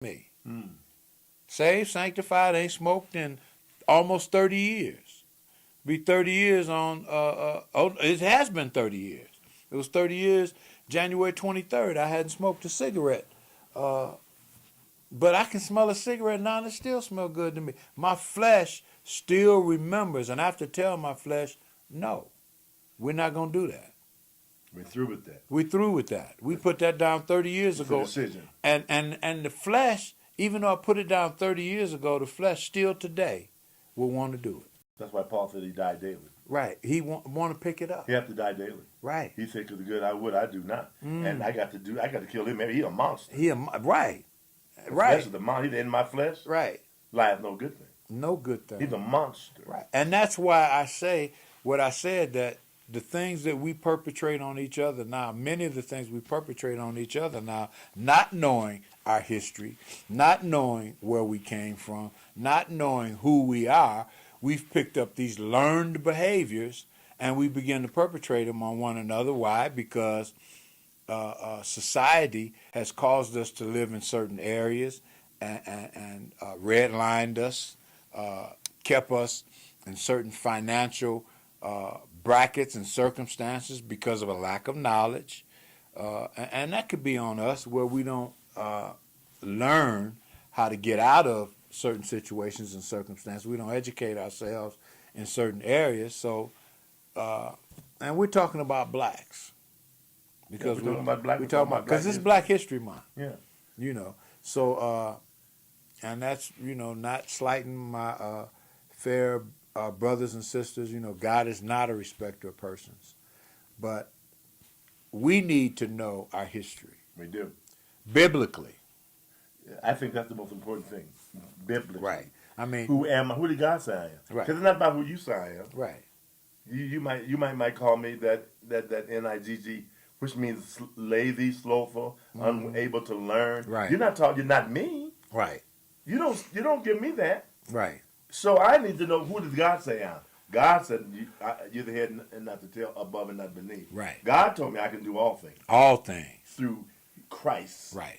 me. Saved, sanctified, ain't smoked in almost 30 years. Be 30 years on, it has been 30 years. It was 30 years, January 23rd. I hadn't smoked a cigarette. But I can smell a cigarette now and it still smells good to me. My flesh still remembers, and I have to tell my flesh, no, we're not going to do that. We're through with that. We're through with that. We put that down 30 years It's ago. a decision. And the flesh, even though I put it down 30 years ago, the flesh still today will want to do it. That's why Paul said he died daily. Right. He want to pick it up. He have to die daily. Right. He said, "Because the good I would, I do not." And I got to kill him. Maybe he a monster. Right. The Right. flesh of the monster. He's in my flesh. Right. Life no good thing. No good thing. He's a monster. Right. And that's why I say what I said, that the things that we perpetrate on each other now, many of the things we perpetrate on each other now, not knowing our history, not knowing where we came from, not knowing who we are, we've picked up these learned behaviors and we begin to perpetrate them on one another. Why? Because society has caused us to live in certain areas and redlined us, kept us in certain financial brackets and circumstances because of a lack of knowledge. And that could be on us where we don't learn how to get out of certain situations and circumstances. We don't educate ourselves in certain areas. So, and we're talking about blacks. Because we're talking about black. We're talking about, because it's Black History Month. Yeah. You know, so, and that's, not slighting my fair brothers and sisters. God is not a respecter of persons. But we need to know our history. We do. Biblically. I think that's the most important thing. Biblically. Right. I mean, who am I? Who did God say I am? Right. Because it's not about who you say I am. Right. You might call me that NIGG, which means lazy, slowful, unable to learn. Right. You're not me. Right. You don't give me that. Right. So I need to know, who does God say I am? God said you're the head and not the tail, above and not beneath. Right. God told me I can do all things. All things. Through Christ. Right.